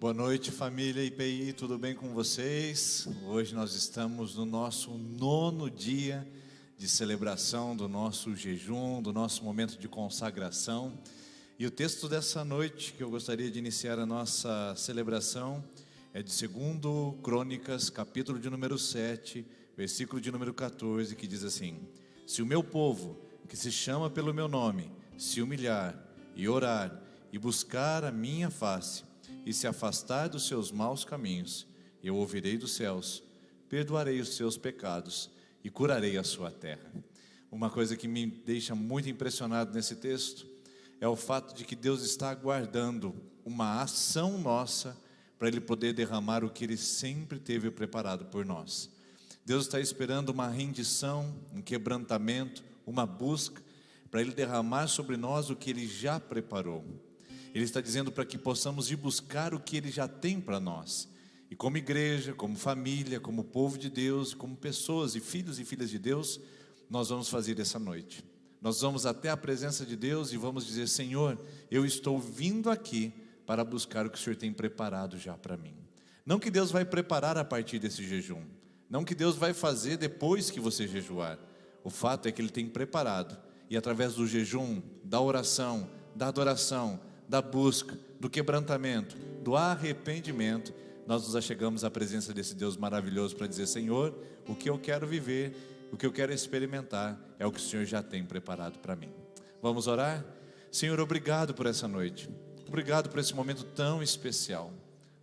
Boa noite, família IPI, tudo bem com vocês? Hoje nós estamos no nosso 9º dia de celebração do nosso jejum, do nosso momento de consagração. E o texto dessa noite que eu gostaria de iniciar a nossa celebração é de 2 Crônicas, capítulo de número 7, versículo de número 14, que diz assim: Se o meu povo, que se chama pelo meu nome, se humilhar e orar e buscar a minha face, e se afastar dos seus maus caminhos, eu ouvirei dos céus, perdoarei os seus pecados e curarei a sua terra. Uma coisa que me deixa muito impressionado nesse texto é o fato de que Deus está aguardando uma ação nossa para Ele poder derramar o que Ele sempre teve preparado por nós. Deus está esperando uma rendição, um quebrantamento, uma busca para Ele derramar sobre nós o que Ele já preparou. Ele está dizendo para que possamos ir buscar o que Ele já tem para nós. E como igreja, como família, como povo de Deus, como pessoas e filhos e filhas de Deus, nós vamos fazer essa noite. Nós vamos até a presença de Deus e vamos dizer: Senhor, eu estou vindo aqui para buscar o que o Senhor tem preparado já para mim. Não que Deus vai preparar a partir desse jejum, não que Deus vai fazer depois que você jejuar. O fato é que Ele tem preparado, e através do jejum, da oração, da adoração, da busca, do quebrantamento, do arrependimento, nós nos achegamos à presença desse Deus maravilhoso para dizer: Senhor, o que eu quero viver, o que eu quero experimentar é o que o Senhor já tem preparado para mim. Vamos orar? Senhor, obrigado por essa noite, obrigado por esse momento tão especial,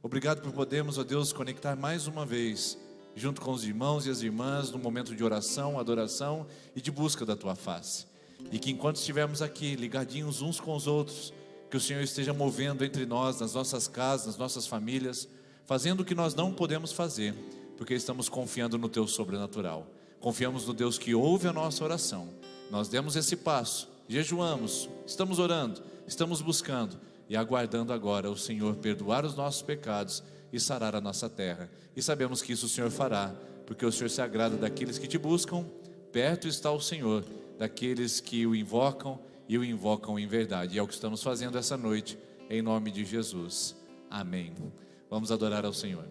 obrigado por podermos, ó Deus, conectar mais uma vez junto com os irmãos e as irmãs no momento de oração, adoração e de busca da Tua face. E que enquanto estivermos aqui ligadinhos uns com os outros, que o Senhor esteja movendo entre nós, nas nossas casas, nas nossas famílias, fazendo o que nós não podemos fazer, porque estamos confiando no Teu sobrenatural. Confiamos no Deus que ouve a nossa oração. Nós demos esse passo, jejuamos, estamos orando, estamos buscando e aguardando agora o Senhor perdoar os nossos pecados e sarar a nossa terra. E sabemos que isso o Senhor fará, porque o Senhor se agrada daqueles que Te buscam. Perto está o Senhor daqueles que o invocam e o invocam em verdade. E é o que estamos fazendo essa noite, em nome de Jesus. Amém. Vamos adorar ao Senhor.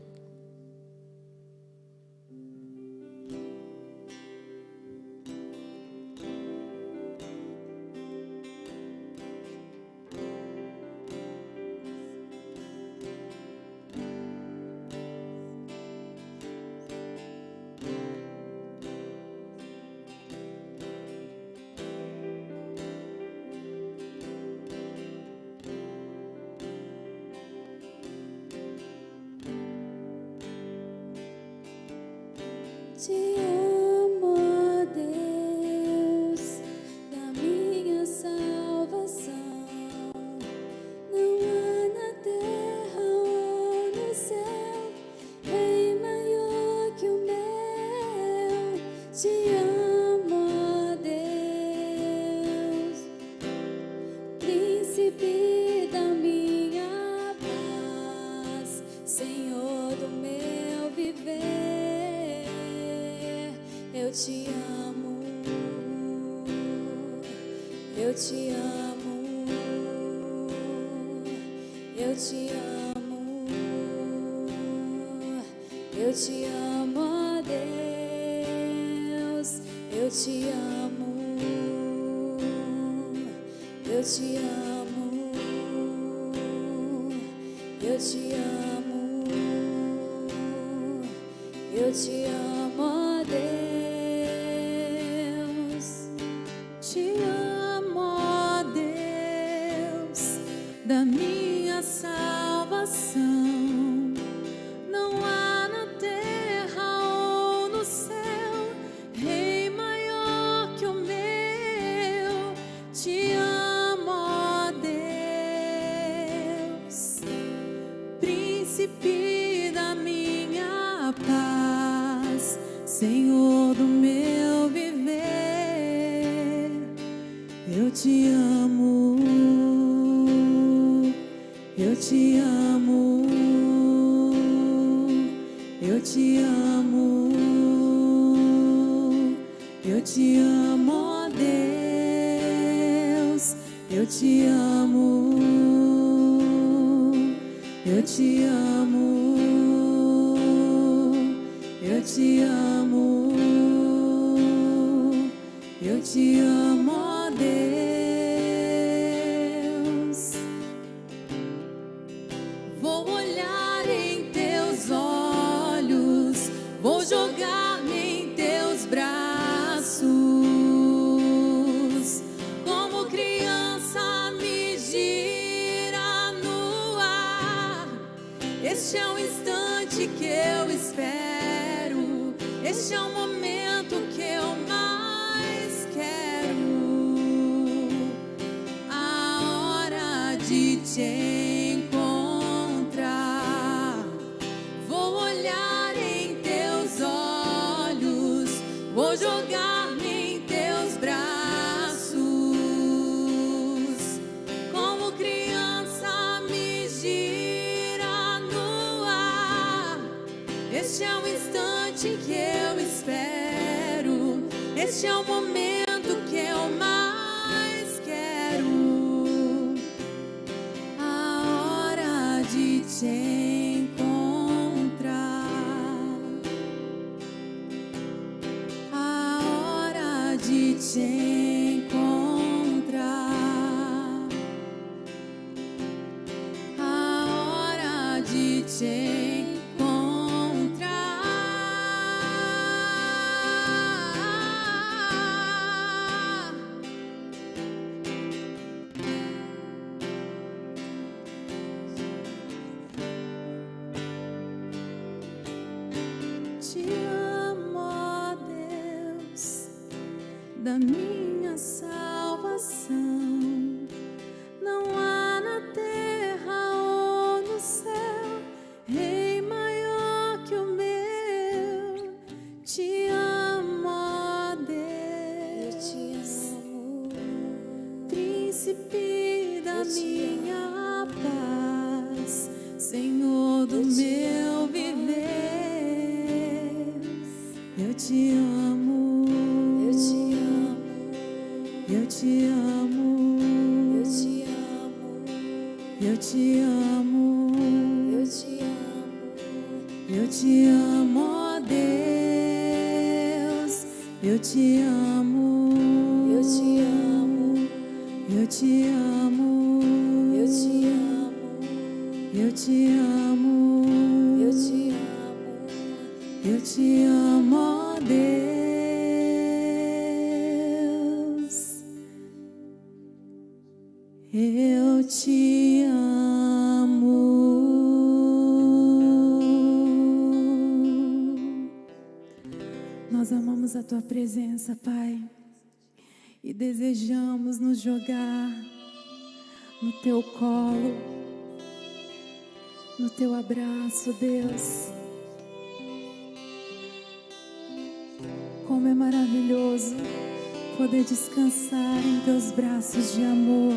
Te amo, ó Deus, da minha salvação. Não há na terra ou no céu rei maior que o meu. Te amo, ó Deus, príncipe da minha paz, Senhor do meu viver. Eu te amo, eu te amo, eu te amo, eu te amo, ó Deus, eu te amo, eu te amo, eu te amo, eu te amo, ó Deus. Te amo, ó Deus, da minha salvação. Não há na terra ou no céu rei maior que o meu. Te amo, ó Deus, príncipe da minha paz, Senhor do meu viver. Eu te amo, eu te amo, eu te amo, eu te amo, ó Deus, eu te amo, eu te amo, eu te amo, eu te amo, ó Deus. Vou olhar em teus olhos, vou jogar-me em teus braços, como criança me gira no ar. Este é o instante que eu espero, este é o momento que eu mais quero, a hora de te encontrar. Vou olhar em teus olhos, vou jogar-me em teus braços, como criança me gira no ar. Este é o instante que eu espero, este é o momento que eu mais quero, a hora de te encontrar, a hora de te encontrar, a hora de te encontrar. Te amo, ó Deus, da minha salvação. Não há na terra ou no céu rei maior que o meu. Te amo, ó Deus, príncipe da minha paz, Senhor do meu viver. Eu te amo, Eu te amo, eu te amo, eu te amo, eu te amo, eu te amo, eu te amo, ó Deus, eu te amo, eu te amo, eu te amo, eu te amo, eu te amo, eu te amo, eu te amo, ó Deus, eu te amo. Nós amamos a tua presença, Pai, e desejamos nos jogar no teu colo, no teu abraço, Deus. Como é maravilhoso poder descansar em teus braços de amor.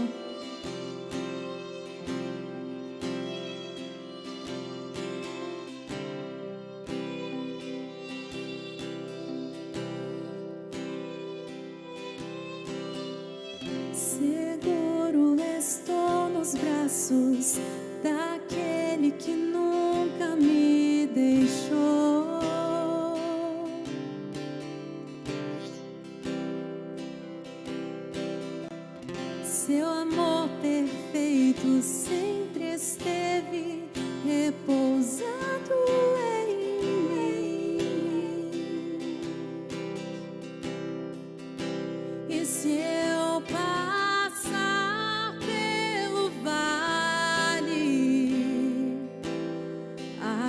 Seguro estou nos braços daquele que nunca me deixou. Seu amor perfeito sempre esteve repousado em mim. E se eu passar pelo vale,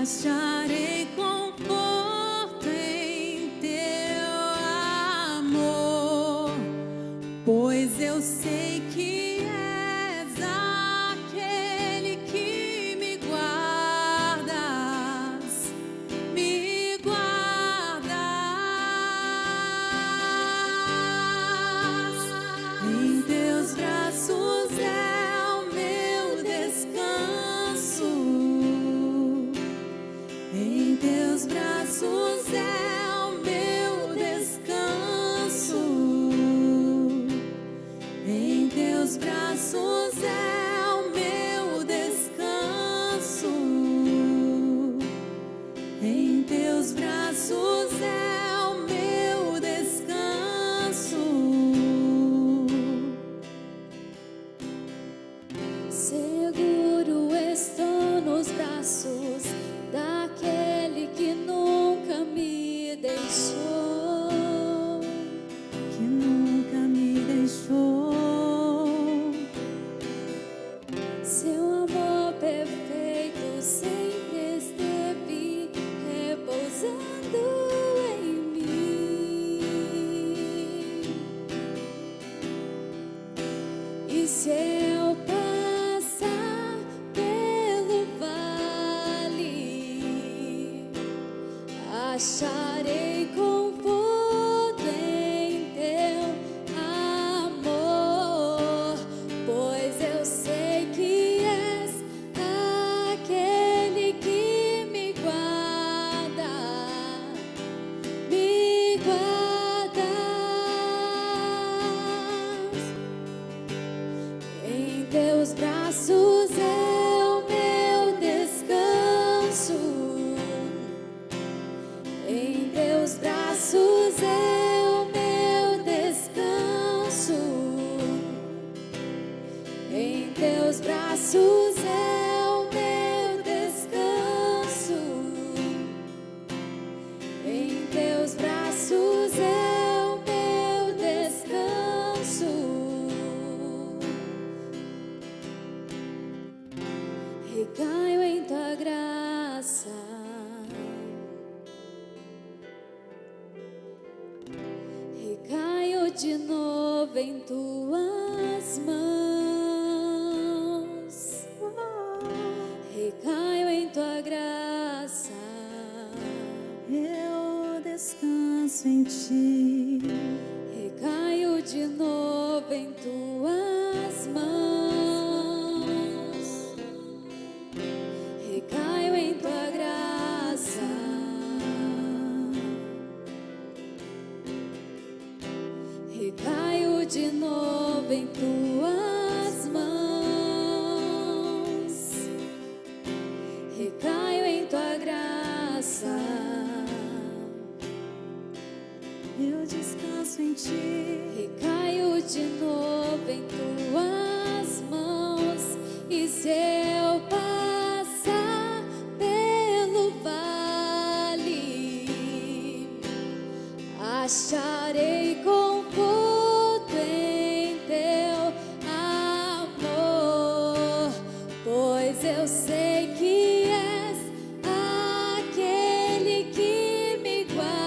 acharei conforto em teu amor, pois eu sei que és aquele que me guardas, me guardas. Em teus braços é o meu descanso, acharei conforto em teu amor, pois eu sei que és aquele que me guardas em teus braços é o meu descanso. Em teus braços é o meu descanso. Em teus braços é o meu descanso. Em teus braços é o meu descanso. Recaio em tua graça. Recaio de novo em tuas mãos. Recaio em tua graça. Eu descanso em ti. Recaio de novo em tuas mãos. Recaio em tua graça. Recaio de novo em tuas mãos. Recaio em tua graça. Eu descanso em ti. Recaio de novo em tuas mãos. E se eu passar pelo vale, acharei conforto em teu amor, pois eu sei que és aquele que me guardas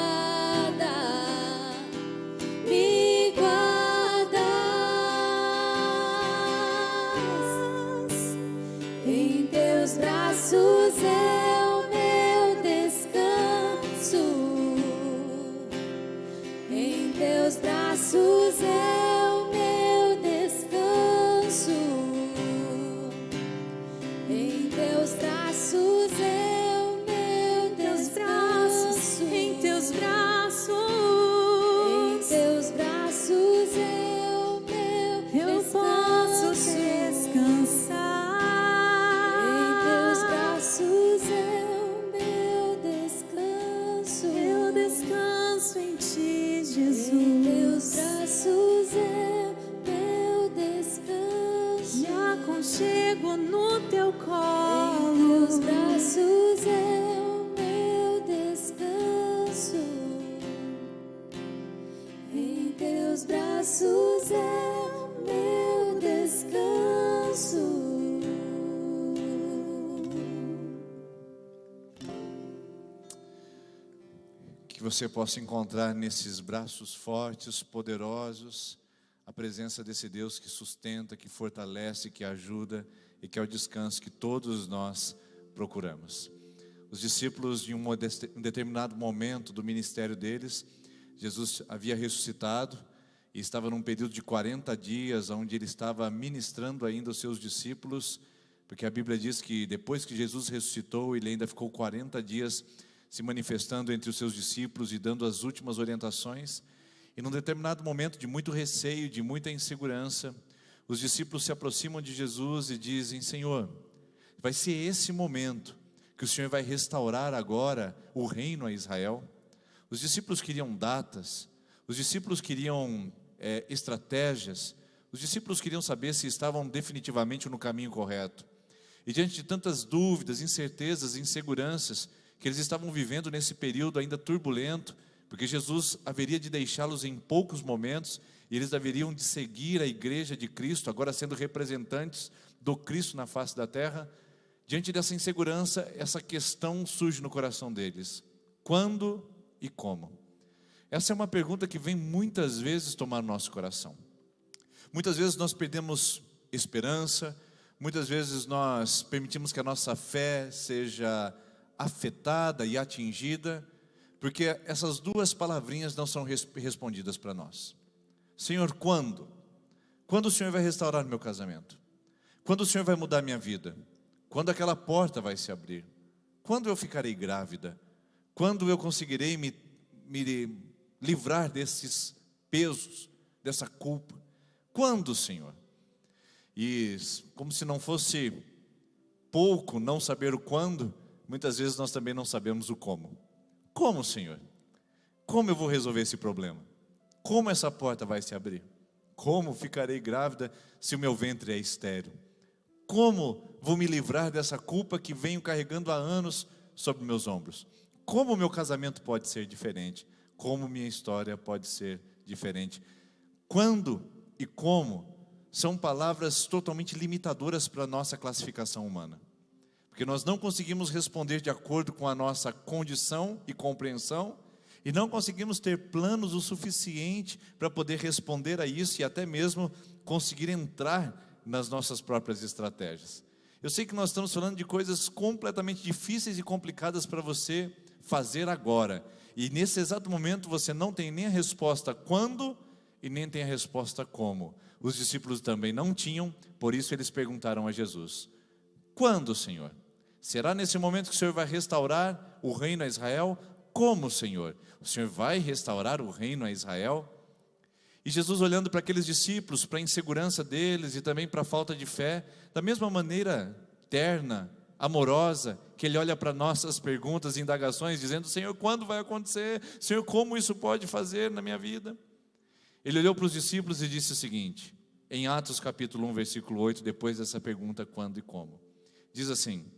em teus braços é o meu descanso. Em teus braços é o meu descanso. Em teus braços é o meu descanso. Em teus braços. Em teus braços é o meu Eu posso descansar. Em teus braços é o meu descanso. Eu descanso em ti, Jesus. Em teus braços é o meu descanso. Me aconchego no teu Em colo. teus braços é o meu descanso. Em teus braços é o meu descanso. Que você possa encontrar nesses braços fortes, poderosos, a presença desse Deus que sustenta, que fortalece, que ajuda e que é o descanso que todos nós procuramos. Os discípulos, em um determinado momento do ministério deles, Jesus havia ressuscitado e estava num período de 40 dias, onde ele estava ministrando ainda aos seus discípulos, porque a Bíblia diz que depois que Jesus ressuscitou, ele ainda ficou 40 dias se manifestando entre os seus discípulos e dando as últimas orientações. E num determinado momento de muito receio, de muita insegurança, os discípulos se aproximam de Jesus e dizem: Senhor, vai ser esse momento que o Senhor vai restaurar agora o reino a Israel? Os discípulos queriam datas, os discípulos queriam estratégias, os discípulos queriam saber se estavam definitivamente no caminho correto. E diante de tantas dúvidas, incertezas, inseguranças que eles estavam vivendo nesse período ainda turbulento, porque Jesus haveria de deixá-los em poucos momentos, e eles haveriam de seguir a igreja de Cristo, agora sendo representantes do Cristo na face da terra. Diante dessa insegurança, essa questão surge no coração deles: quando e como? Essa é uma pergunta que vem muitas vezes tomar nosso coração. Muitas vezes nós perdemos esperança, muitas vezes nós permitimos que a nossa fé seja afetada e atingida, porque essas duas palavrinhas não são respondidas para nós. Senhor, quando? Quando o Senhor vai restaurar meu casamento? Quando o Senhor vai mudar minha vida? Quando aquela porta vai se abrir? Quando eu ficarei grávida? Quando eu conseguirei me livrar desses pesos, dessa culpa? Quando, Senhor? E como se não fosse pouco não saber o quando, muitas vezes nós também não sabemos o como. Como, Senhor? Como eu vou resolver esse problema? Como essa porta vai se abrir? Como ficarei grávida se o meu ventre é estéril? Como vou me livrar dessa culpa que venho carregando há anos sobre meus ombros? Como o meu casamento pode ser diferente? Como minha história pode ser diferente? Quando e como são palavras totalmente limitadoras para a nossa classificação humana. Porque nós não conseguimos responder de acordo com a nossa condição e compreensão, e não conseguimos ter planos o suficiente para poder responder a isso e até mesmo conseguir entrar nas nossas próprias estratégias. Eu sei que nós estamos falando de coisas completamente difíceis e complicadas para você fazer agora, e nesse exato momento você não tem nem a resposta quando e nem tem a resposta como. Os discípulos também não tinham, por isso eles perguntaram a Jesus: quando, Senhor? Será nesse momento que o Senhor vai restaurar o reino a Israel? Como, Senhor? O Senhor vai restaurar o reino a Israel? E Jesus, olhando para aqueles discípulos, para a insegurança deles e também para a falta de fé, da mesma maneira terna, amorosa, que Ele olha para nossas perguntas e indagações, dizendo: Senhor, quando vai acontecer? Senhor, como isso pode fazer na minha vida? Ele olhou para os discípulos e disse o seguinte, em Atos capítulo 1, versículo 8, depois dessa pergunta, quando e como. Diz assim: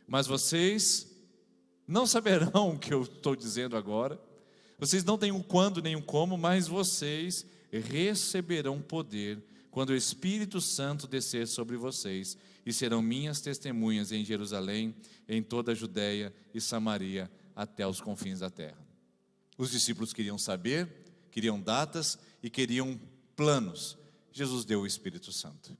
mas vocês não saberão o que eu estou dizendo agora, vocês não têm o quando nem o como, mas vocês receberão poder quando o Espírito Santo descer sobre vocês, e serão minhas testemunhas em Jerusalém, em toda a Judéia e Samaria, até os confins da terra. Os discípulos queriam saber, queriam datas e queriam planos. Jesus deu o Espírito Santo.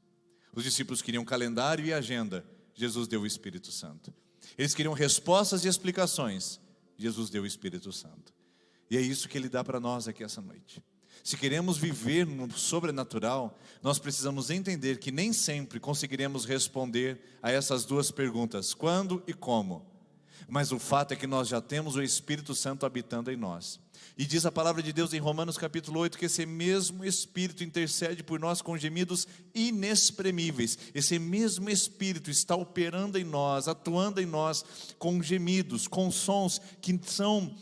Os discípulos queriam calendário e agenda. Jesus deu o Espírito Santo. Eles queriam respostas e explicações. Jesus deu o Espírito Santo. E é isso que Ele dá para nós aqui essa noite. Se queremos viver no sobrenatural, nós precisamos entender que nem sempre conseguiremos responder a essas duas perguntas, quando e como. Mas o fato é que nós já temos o Espírito Santo habitando em nós. E diz a palavra de Deus em Romanos capítulo 8, que esse mesmo Espírito intercede por nós com gemidos inexprimíveis. Esse mesmo Espírito está operando em nós, atuando em nós com gemidos, com sons que são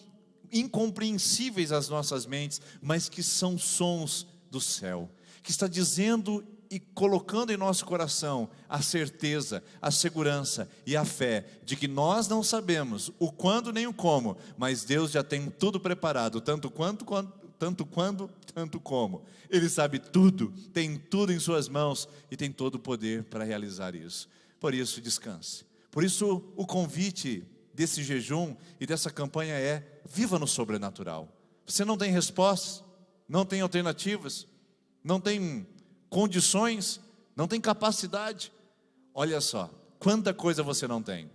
incompreensíveis às nossas mentes, mas que são sons do céu, que está dizendo e colocando em nosso coração a certeza, a segurança e a fé de que nós não sabemos o quando nem o como, mas Deus já tem tudo preparado, tanto como. Ele sabe tudo, tem tudo em suas mãos e tem todo o poder para realizar isso. Por isso, descanse. Por isso, o convite desse jejum e dessa campanha é: viva no sobrenatural. Você não tem respostas, não tem alternativas, não tem condições, não tem capacidade. Olha só, quanta coisa você não tem.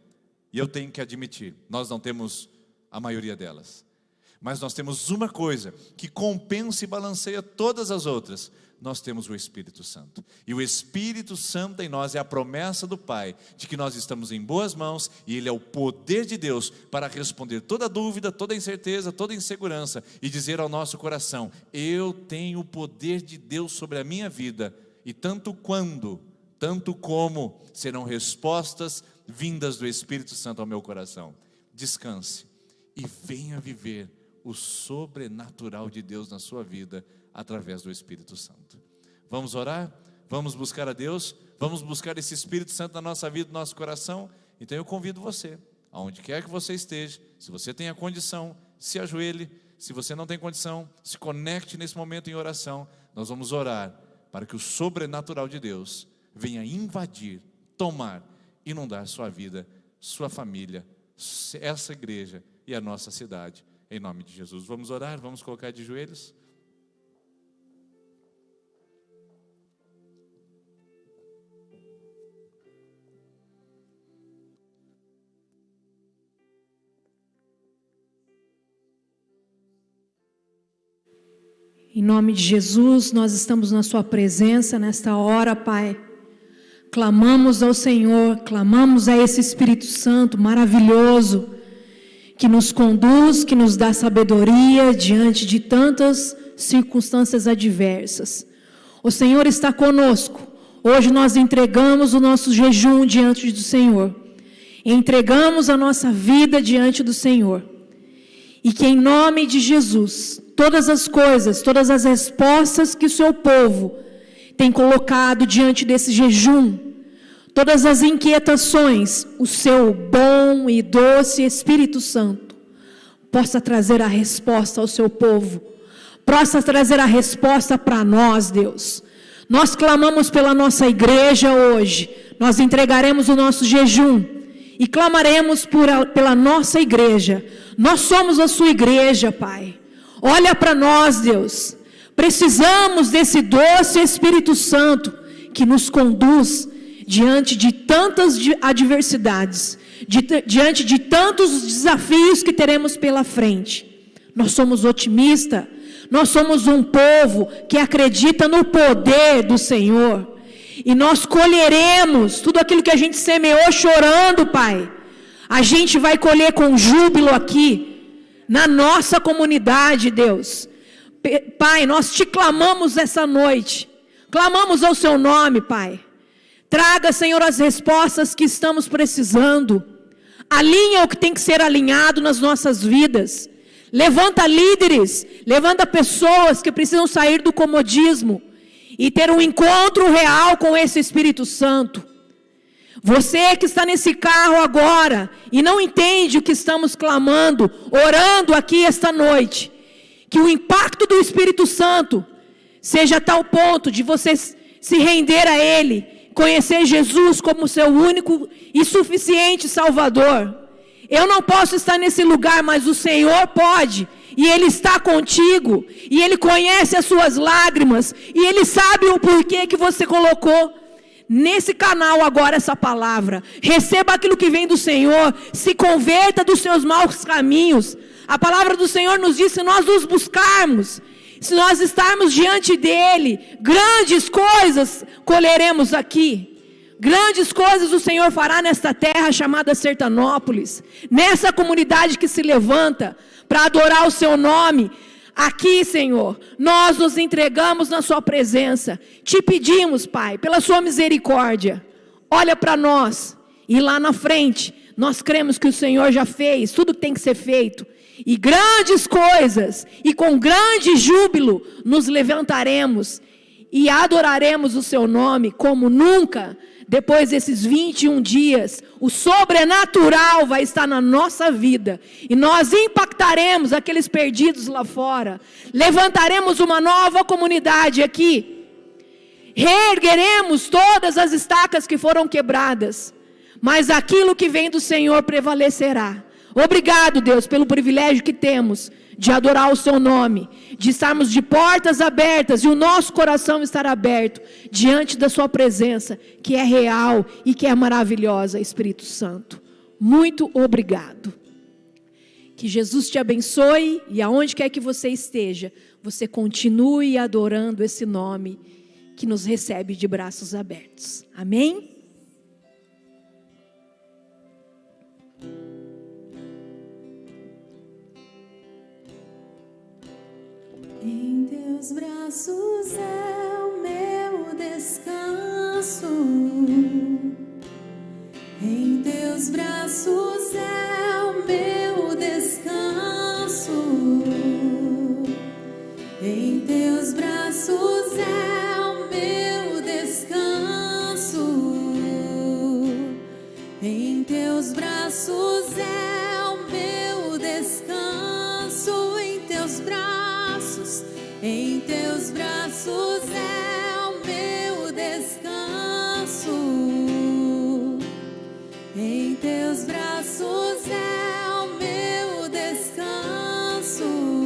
E eu tenho que admitir, nós não temos a maioria delas. Mas nós temos uma coisa que compensa e balanceia todas as outras. Nós temos o Espírito Santo. E o Espírito Santo em nós é a promessa do Pai de que nós estamos em boas mãos, e Ele é o poder de Deus para responder toda dúvida, toda incerteza, toda insegurança e dizer ao nosso coração: eu tenho o poder de Deus sobre a minha vida, e tanto como serão respostas vindas do Espírito Santo ao meu coração. Descanse e venha viver o sobrenatural de Deus na sua vida através do Espírito Santo. Vamos orar? Vamos buscar a Deus? Vamos buscar esse Espírito Santo na nossa vida, no nosso coração? Então eu convido você, aonde quer que você esteja, se você tem a condição, se ajoelhe. Se você não tem condição, se conecte nesse momento em oração. Nós vamos orar para que o sobrenatural de Deus venha invadir, tomar, inundar sua vida, sua família, essa igreja e a nossa cidade, em nome de Jesus. Vamos orar, vamos colocar de joelhos. Em nome de Jesus, nós estamos na sua presença nesta hora, Pai. Clamamos ao Senhor, clamamos a esse Espírito Santo maravilhoso, que nos conduz, que nos dá sabedoria diante de tantas circunstâncias adversas. O Senhor está conosco. Hoje nós entregamos o nosso jejum diante do Senhor. Entregamos a nossa vida diante do Senhor. E que em nome de Jesus, todas as coisas, todas as respostas que o seu povo tem colocado diante desse jejum, todas as inquietações, o seu bom e doce Espírito Santo possa trazer a resposta ao seu povo, possa trazer a resposta para nós, Deus. Nós clamamos pela nossa igreja hoje, nós entregaremos o nosso jejum e clamaremos pela nossa igreja. Nós somos a sua igreja, Pai. Olha para nós, Deus. Precisamos desse doce Espírito Santo que nos conduz diante de tantas adversidades, diante de tantos desafios que teremos pela frente. Nós somos otimistas, nós somos um povo que acredita no poder do Senhor, e nós colheremos tudo aquilo que a gente semeou chorando, Pai. A gente vai colher com júbilo aqui, na nossa comunidade, Deus. Pai, nós te clamamos essa noite, clamamos ao seu nome, Pai. Traga, Senhor, as respostas que estamos precisando. Alinha o que tem que ser alinhado nas nossas vidas. Levanta líderes, levanta pessoas que precisam sair do comodismo e ter um encontro real com esse Espírito Santo. Você que está nesse carro agora e não entende o que estamos clamando, orando aqui esta noite, que o impacto do Espírito Santo seja a tal ponto de você se render a Ele, conhecer Jesus como seu único e suficiente Salvador. Eu não posso estar nesse lugar, mas o Senhor pode, e Ele está contigo, e Ele conhece as suas lágrimas, e Ele sabe o porquê que você colocou nesse canal agora essa palavra. Receba aquilo que vem do Senhor, se converta dos seus maus caminhos. A palavra do Senhor nos diz: se nós nos buscarmos, se nós estarmos diante dEle, grandes coisas colheremos aqui. Grandes coisas o Senhor fará nesta terra chamada Sertanópolis, nessa comunidade que se levanta para adorar o seu nome. Aqui, Senhor, nós nos entregamos na sua presença. Te pedimos, Pai, pela sua misericórdia, olha para nós, e lá na frente, nós cremos que o Senhor já fez tudo que tem que ser feito, e grandes coisas, e com grande júbilo, nos levantaremos, e adoraremos o seu nome como nunca. Depois desses 21 dias, o sobrenatural vai estar na nossa vida, e nós impactaremos aqueles perdidos lá fora, levantaremos uma nova comunidade aqui, reergueremos todas as estacas que foram quebradas, mas aquilo que vem do Senhor prevalecerá. Obrigado, Deus, pelo privilégio que temos de adorar o seu nome, de estarmos de portas abertas e o nosso coração estar aberto diante da sua presença, que é real e que é maravilhosa, Espírito Santo. Muito obrigado. Que Jesus te abençoe, e aonde quer que você esteja, você continue adorando esse nome que nos recebe de braços abertos. Amém? Em teus braços é o meu descanso, em teus braços é o meu descanso, em teus braços é o meu descanso, em teus braços é o meu descanso, em teus braços. Em